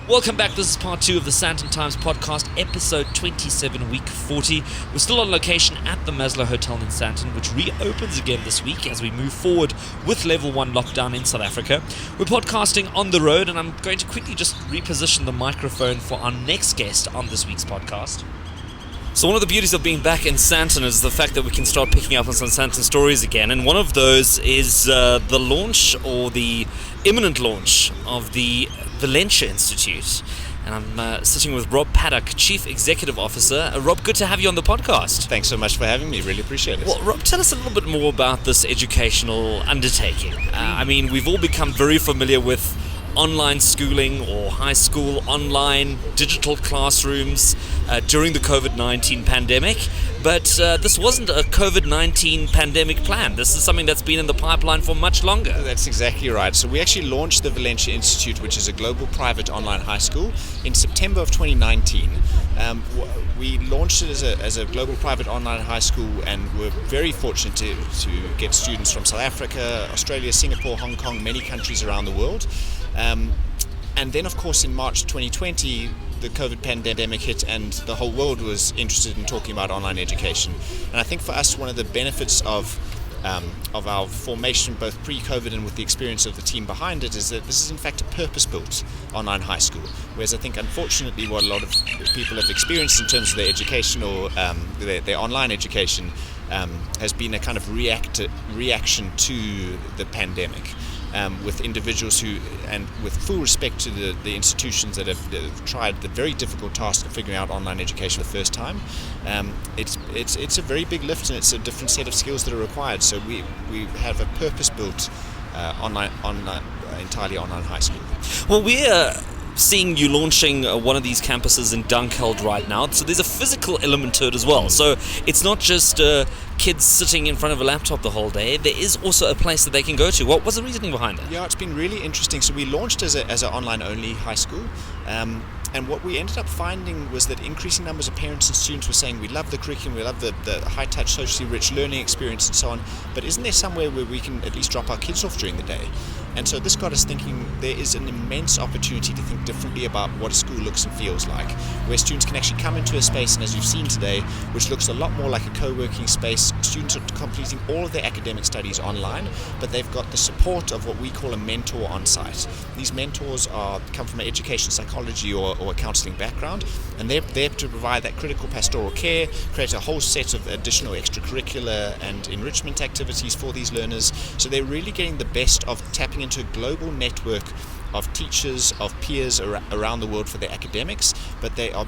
Welcome back. This is part 2 of the Sandton Times podcast, episode 27, week 40. We're still on location at the Maslow Hotel in Sandton, which reopens again this week as we move forward with level 1 lockdown in South Africa. We're podcasting on the road, and I'm going to quickly just reposition the microphone for our next guest on this week's podcast. So one of the beauties of being back in Sandton is the fact that we can start picking up on some Sandton stories again, and one of those is the launch, or the imminent launch, of the Valenture Institute. And I'm sitting with Rob Paddock, Chief Executive Officer. Rob, good to have you on the podcast. Thanks so much for having me. Really appreciate it. Well, Rob, tell us a little bit more about this educational undertaking. I mean, we've all become very familiar with online schooling or high school online digital classrooms during the COVID-19 pandemic, but this wasn't a COVID-19 pandemic plan. This is something that's been in the pipeline for much longer. That's exactly right. So we actually launched the Valenture Institute, which is a global private online high school, in September of 2019. We launched it as a global private online high school, and we're very fortunate to get students from South Africa, Australia, Singapore, Hong Kong, many countries around the world. And then, of course, in March 2020, the COVID pandemic hit, and the whole world was interested in talking about online education. And I think for us, one of the benefits of our formation, both pre-COVID and with the experience of the team behind it, is that this is in fact a purpose-built online high school. Whereas I think, unfortunately, what a lot of people have experienced in terms of their education or their online education has been a kind of reaction to the pandemic. With individuals who, and with full respect to the institutions that have tried the very difficult task of figuring out online education for the first time, it's a very big lift, and it's a different set of skills that are required. So we have a purpose-built entirely online high school. Well, we're seeing you launching one of these campuses in Dunkeld right now, so there's a physical element to it as well. So it's not just kids sitting in front of a laptop the whole day. There is also a place that they can go to. What was the reasoning behind that? Yeah, it's been really interesting. So we launched as an online-only high school, and what we ended up finding was that increasing numbers of parents and students were saying, we love the curriculum, we love the high-touch, socially rich learning experience and so on, but isn't there somewhere where we can at least drop our kids off during the day? And so this got us thinking there is an immense opportunity to think differently about what a school looks and feels like, where students can actually come into a space, and as you've seen today, which looks a lot more like a co-working space. Students are completing all of their academic studies online, but they've got the support of what we call a mentor on site. These mentors come from an education psychology or a counselling background, and they're there to provide that critical pastoral care, create a whole set of additional extracurricular and enrichment activities for these learners. So they're really getting the best of tapping into a global network of teachers, of peers around the world for their academics, but they are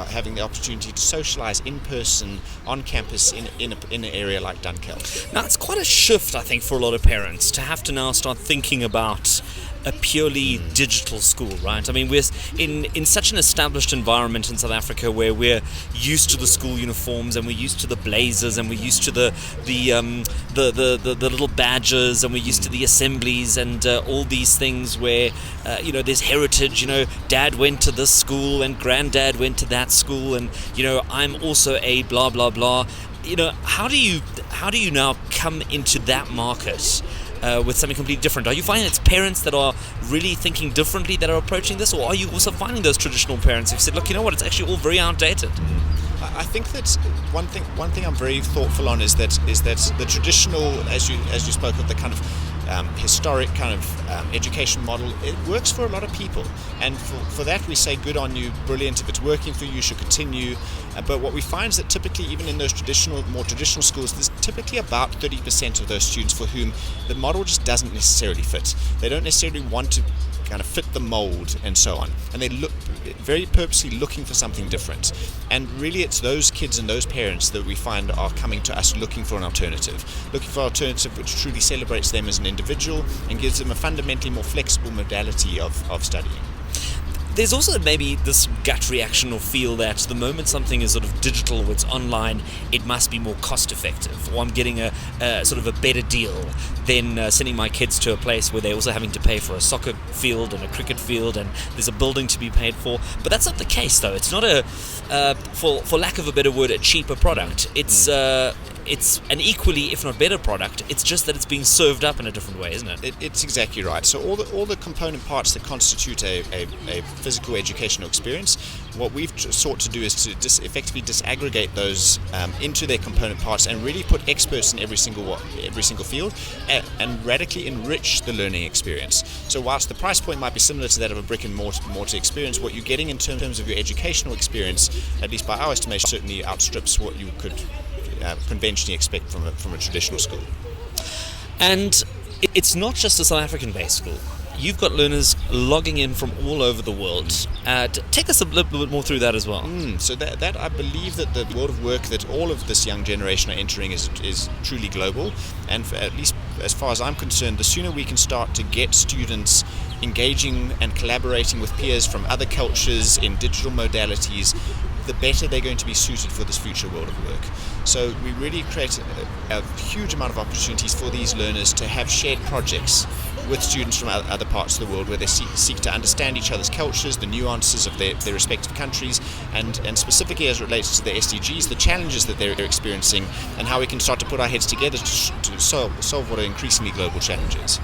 having the opportunity to socialize in person on campus in an area like Dunkeld. Now, it's quite a shift, I think, for a lot of parents to have to now start thinking about a purely digital school, right? I mean, we're in such an established environment in South Africa where we're used to the school uniforms, and we're used to the blazers, and we're used to the little badges, and we're used to the assemblies, and all these things where there's heritage. Dad went to this school and granddad went to that school, and I'm also a blah blah blah. How do you now come into that market with something completely different? Are you finding it's parents that are really thinking differently that are approaching this, or are you also finding those traditional parents who've said, look, you know what, it's actually all very outdated? I think that one thing I'm very thoughtful on is that the traditional, as you spoke of, the kind of historic kind of education model, it works for a lot of people, and for that we say good on you, brilliant. If it's working for you, you should continue. But what we find is that typically, even in those more traditional schools, there's typically about 30% of those students for whom the model just doesn't necessarily fit. They don't necessarily want to kind of fit the mold and so on, and they look very purposely looking for something different. And really, it's those kids and those parents that we find are coming to us looking for an alternative which truly celebrates them as an individual and gives them a fundamentally more flexible modality of studying. There's also maybe this gut reaction or feel that the moment something is sort of digital or it's online, it must be more cost effective, or I'm getting a sort of a better deal than sending my kids to a place where they're also having to pay for a soccer field and a cricket field, and there's a building to be paid for. But that's not the case, though. It's not for lack of a better word, a cheaper product. It's it's an equally, if not better, product. It's just that it's being served up in a different way, isn't it? It's exactly right. So all the component parts that constitute a physical educational experience, what we've sought to do is to effectively disaggregate those into their component parts and really put experts in every single field and radically enrich the learning experience. So whilst the price point might be similar to that of a brick and mortar experience, what you're getting in terms of your educational experience, at least by our estimation, certainly outstrips what you could conventionally expect from a traditional school. And it's not just a South African-based school. You've got learners logging in from all over the world. Take us a little bit more through that as well. So that I believe that the world of work that all of this young generation are entering is truly global. And at least as far as I'm concerned, the sooner we can start to get students engaging and collaborating with peers from other cultures in digital modalities, the better they're going to be suited for this future world of work. So we really create a huge amount of opportunities for these learners to have shared projects with students from other parts of the world, where they seek to understand each other's cultures, the nuances of their respective countries, and specifically as it relates to the SDGs, the challenges that they're experiencing, and how we can start to put our heads together to solve what are increasingly global challenges.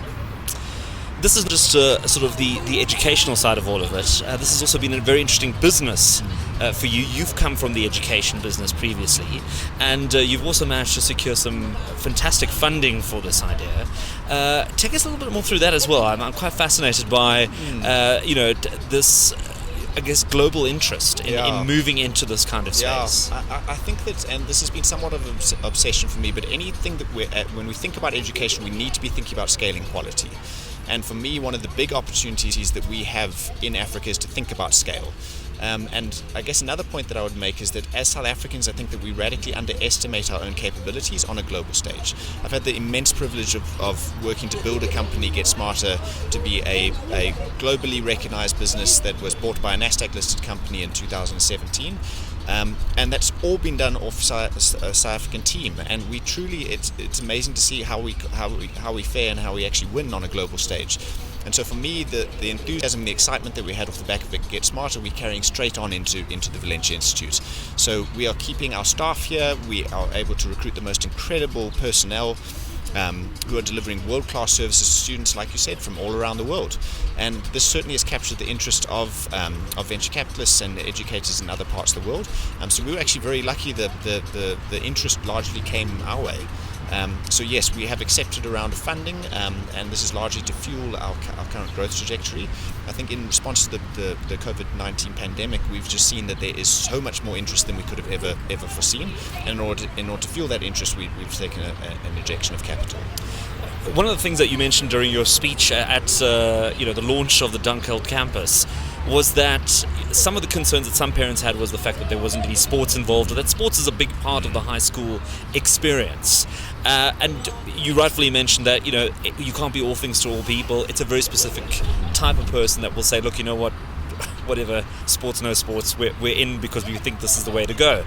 This is just sort of the educational side of all of it. This has also been a very interesting business for you. You've come from the education business previously, and you've also managed to secure some fantastic funding for this idea. Take us a little bit more through that as well. I'm quite fascinated by this, I guess, global interest in moving into this kind of space. I think that, and this has been somewhat of an obsession for me, but anything that when we think about education, we need to be thinking about scaling quality. And for me, one of the big opportunities that we have in Africa is to think about scale. And I guess another point that I would make is that as South Africans, I think that we radically underestimate our own capabilities on a global stage. I've had the immense privilege of working to build a company, Get Smarter, to be a globally recognized business that was bought by a NASDAQ-listed company in 2017. And that's all been done off a South African team, and we truly, it's amazing to see how we fare and how we actually win on a global stage. And so for me, the enthusiasm, the excitement that we had off the back of it, Get Smarter, we're carrying straight on into the Valenture Institute. So we are keeping our staff here. We are able to recruit the most incredible personnel who are delivering world-class services to students, like you said, from all around the world. And this certainly has captured the interest of venture capitalists and educators in other parts of the world. So we were actually very lucky that the interest largely came our way. So yes, we have accepted a round of funding, and this is largely to fuel our current growth trajectory. I think in response to the COVID-19 pandemic, we've just seen that there is so much more interest than we could have ever foreseen. And in order to fuel that interest, we've taken an injection of capital. One of the things that you mentioned during your speech at the launch of the Untitled campus was that some of the concerns that some parents had was the fact that there wasn't any sports involved, or that sports is a big part of the high school experience. And you rightfully mentioned that you can't be all things to all people. It's a very specific type of person that will say, look, you know what, whatever, sports, no sports, we're in because we think this is the way to go.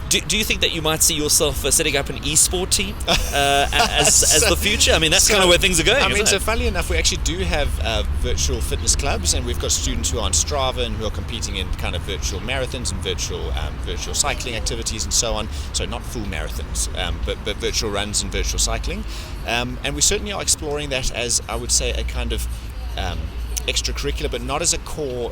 Do you think that you might see yourself setting up an e-sport team as the future? I mean, that's kind of where things are going. I mean, so funnily enough, we actually do have virtual fitness clubs, and we've got students who are on Strava and who are competing in kind of virtual marathons and virtual cycling activities and so on. So not full marathons, but virtual runs and virtual cycling. And we certainly are exploring that as, I would say, a kind of extracurricular, but not as a core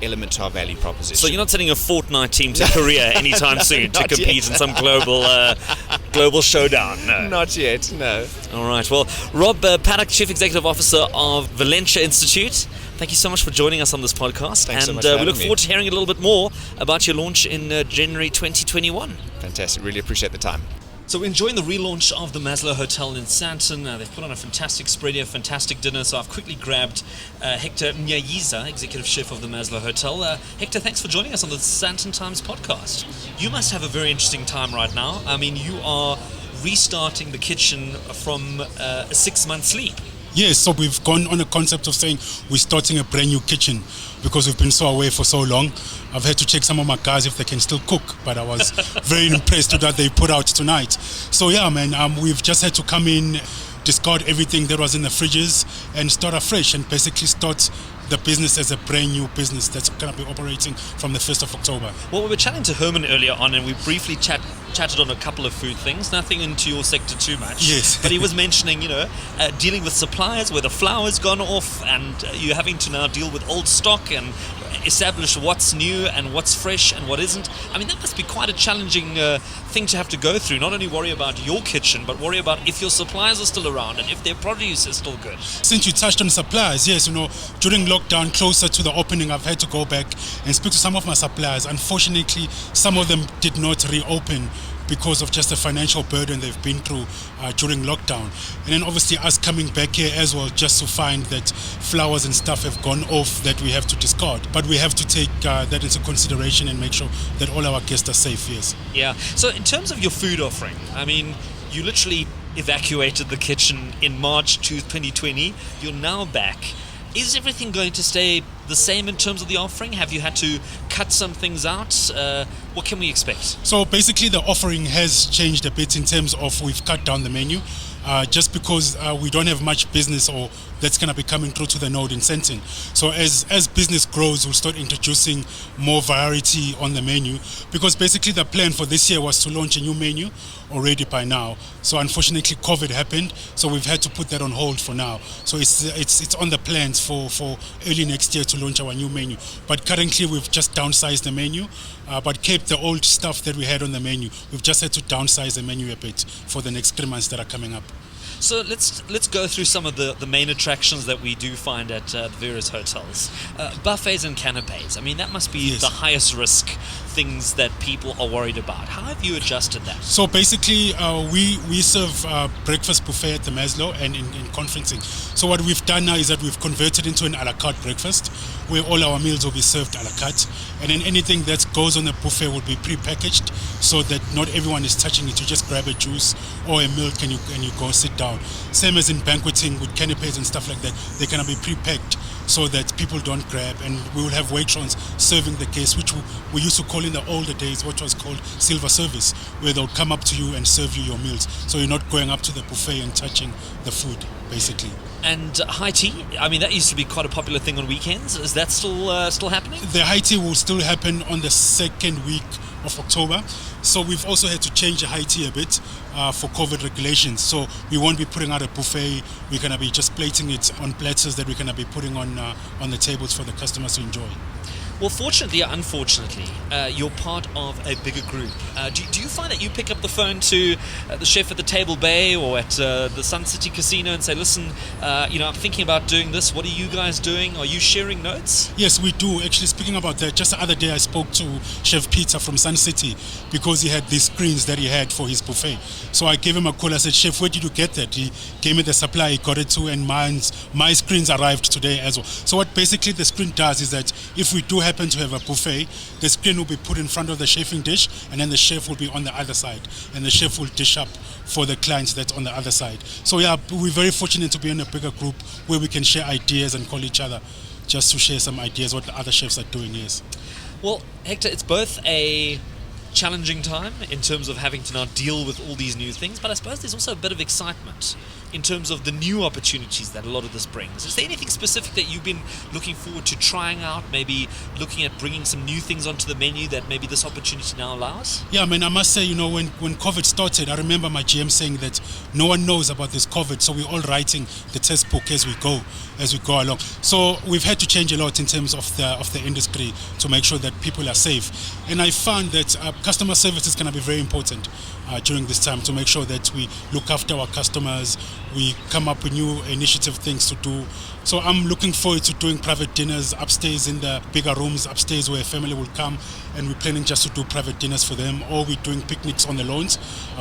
element to our value proposition. So you're not sending a Fortnite team to Korea anytime soon to compete in some global showdown? No. Not yet, no. All right. Well, Rob Paddock, Chief Executive Officer of Valenture Institute, thank you so much for joining us on this podcast. Thanks so much and for we look having forward to hearing a little bit more about your launch in January 2021. Fantastic. Really appreciate the time. So we're enjoying the relaunch of the Maslow Hotel in Sandton. They've put on a fantastic spread here, fantastic dinner. So I've quickly grabbed Hector Mnyayiza, Executive Chef of the Maslow Hotel. Hector, thanks for joining us on the Sandton Times podcast. You must have a very interesting time right now. I mean, you are restarting the kitchen from a 6-month sleep. Yes, so we've gone on a concept of saying we're starting a brand new kitchen because we've been so away for so long. I've had to check some of my guys if they can still cook, but I was very impressed with what they put out tonight. So yeah, man, we've just had to come in, discard everything that was in the fridges and start afresh and basically start the business as a brand new business that's going to be operating from the 1st of October. Well, we were chatting to Herman earlier on, and we briefly chatted on a couple of food things, nothing into your sector too much. Yes. But he was mentioning, dealing with suppliers where the flour's gone off, and you're having to now deal with old stock and establish what's new and what's fresh and what isn't. I mean, that must be quite a challenging thing to have to go through. Not only worry about your kitchen, but worry about if your suppliers are still around and if their produce is still good. Since you touched on suppliers, yes, during lockdown, closer to the opening, I've had to go back and speak to some of my suppliers. Unfortunately, some of them did not reopen because of just the financial burden they've been through during lockdown. And then obviously us coming back here as well, just to find that flowers and stuff have gone off that we have to discard. But we have to take that into consideration and make sure that all our guests are safe, yes. Yeah. So in terms of your food offering, I mean, you literally evacuated the kitchen in March 2020. You're now back. Is everything going to stay the same in terms of the offering? Have you had to cut some things out? What can we expect? So basically the offering has changed a bit in terms of we've cut down the menu just because we don't have much business or that's going to be coming through to the node in Sandton. So as business grows, we'll start introducing more variety on the menu, because basically the plan for this year was to launch a new menu already by now. So unfortunately COVID happened, so we've had to put that on hold for now. So it's on the plans for early next year to launch our new menu. But currently we've just downsized the menu, but kept the old stuff that we had on the menu. We've just had to downsize the menu a bit for the next 3 months that are coming up. So let's go through some of the main attractions that we do find at the various hotels. Buffets and canapes. I mean, that must be Yes. the highest risk things that people are worried about. How have you adjusted that? So basically, we serve breakfast buffet at the Maslow and in conferencing. So what we've done now is that we've converted into an a la carte breakfast, where all our meals will be served a la carte, and then anything that goes on the buffet will be pre-packaged, so that not everyone is touching it. You just grab a juice or a milk and you go sit down. Same as in banqueting with canapes and stuff like that, they're gonna be pre-packed so that people don't grab, and we will have waitrons serving the guests, which we used to call in the older days what was called silver service, where they'll come up to you and serve you your meals, so you're not going up to the buffet and touching the food basically. And high tea, I mean, that used to be quite a popular thing on weekends. Is that still happening? The high tea will still happen on the second week of October. So we've also had to change the high tea a bit for COVID regulations. So we won't be putting out a buffet. We're going to be just plating it on platters that we're going to be putting on the tables for the customers to enjoy. Well, fortunately or unfortunately, you're part of a bigger group. Do you find that you pick up the phone to the chef at the Table Bay or at the Sun City Casino and say, listen, I'm thinking about doing this. What are you guys doing? Are you sharing notes? Yes, we do. Actually, speaking about that, just the other day I spoke to Chef Peter from Sun City because he had these screens that he had for his buffet. So I gave him a call. I said, Chef, where did you get that? He gave me the supply, he got it too, and my screens arrived today as well. So what basically the screen does is that if we do happen to have a buffet, the screen will be put in front of the chefing dish, and then the chef will be on the other side, and the chef will dish up for the clients that's on the other side. So yeah, we're very fortunate to be in a bigger group where we can share ideas and call each other just to share some ideas what the other chefs are doing. Yes. Well, Hector, it's both a challenging time in terms of having to now deal with all these new things, but I suppose there's also a bit of excitement in terms of the new opportunities that a lot of this brings. Is there anything specific that you've been looking forward to trying out, maybe looking at bringing some new things onto the menu that maybe this opportunity now allows? Yeah, I mean, I must say, when COVID started, I remember my GM saying that no one knows about this COVID, so we're all writing the test book as we go along. So we've had to change a lot in terms of the industry to make sure that people are safe. And I found that customer service is going to be very important during this time, to make sure that we look after our customers, we come up with new initiative things to do. So I'm looking forward to doing private dinners upstairs in the bigger rooms upstairs where a family will come, and we're planning just to do private dinners for them, or we're doing picnics on the lawns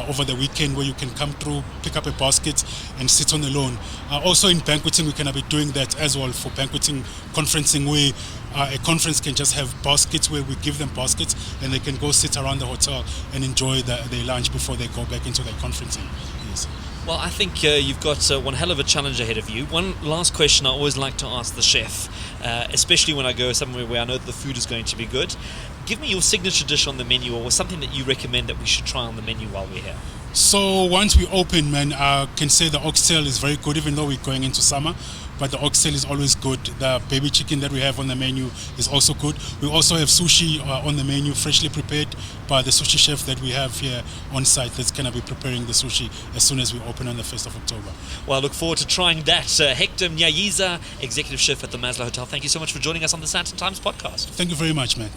over the weekend where you can come through, pick up a basket and sit on the lawn. Also in banqueting, we're going to be doing that as well for banqueting, conferencing, where a conference can just have baskets where we give them baskets and they can go sit around the hotel and enjoy their lunch before they go back into their conferencing. Yes. Well, I think you've got one hell of a challenge ahead of you. One last question I always like to ask the chef, especially when I go somewhere where I know that the food is going to be good. Give me your signature dish on the menu, or something that you recommend that we should try on the menu while we're here. So once we open, man, I can say the oxtail is very good, even though we're going into summer. but the oxtail is always good. The baby chicken that we have on the menu is also good. We also have sushi on the menu, freshly prepared by the sushi chef that we have here on site that's going to be preparing the sushi as soon as we open on the 1st of October. Well, I look forward to trying that. Hector Mnyayiza, Executive Chef at the Maslow Hotel, thank you so much for joining us on the Sandton Times podcast. Thank you very much, man.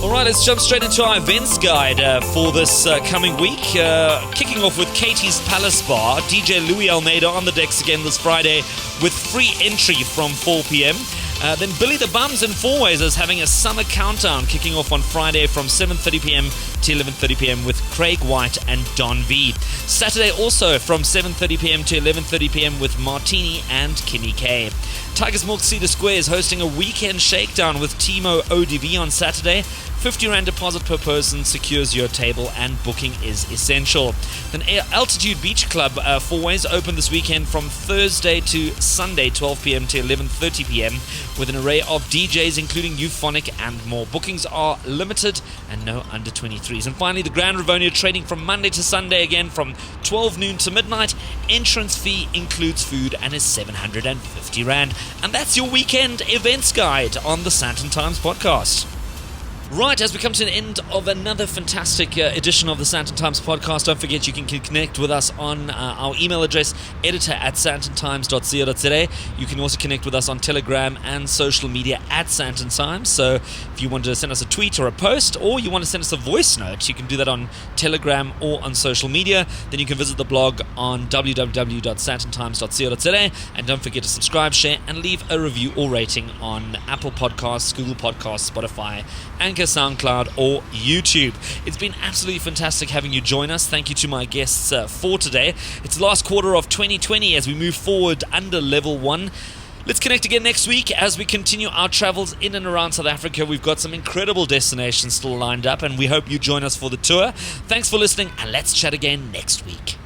All right, let's jump straight into our events guide for this coming week. Kicking off with Katie's Palace Bar. DJ Louis Almeida on the decks again this Friday with free entry from 4 p.m. Then Billy the Bums in Four Ways is having a summer countdown kicking off on Friday from 7:30 p.m. to 11:30 p.m. with Craig White and Don V. Saturday also from 7:30 p.m. to 11:30 p.m. with Martini and Kimmy K. Tigers Milk Cedar Square is hosting a weekend shakedown with Timo ODV on Saturday. 50 Rand deposit per person secures your table and booking is essential. Then Altitude Beach Club Four Ways open this weekend from Thursday to Sunday 12 p.m. to 11:30 p.m. with an array of DJs including Euphonic and more. Bookings are limited and no under 23s. And finally, the Grand Rivonia trading from Monday to Sunday again from 12 noon to midnight. Entrance fee includes food and is 750 Rand. And that's your weekend events guide on the Sandton Times podcast. Right, as we come to the end of another fantastic edition of the Sandton Times podcast, don't forget you can connect with us on our email address, editor@sandtontimes.co.za. You can also connect with us on Telegram and social media at Sandton Times. So if you want to send us a tweet or a post, or you want to send us a voice note, you can do that on Telegram or on social media. Then you can visit the blog on www.sandtontimes.co.za. And don't forget to subscribe, share, and leave a review or rating on Apple Podcasts, Google Podcasts, Spotify, Anchor, SoundCloud, or YouTube. It's been absolutely fantastic having you join us. Thank you to my guests for today. It's the last quarter of 2020 as we move forward under level 1. Let's connect again next week as we continue our travels in and around South Africa. We've got some incredible destinations still lined up, and we hope you join us for the tour. Thanks for listening, and let's chat again next week.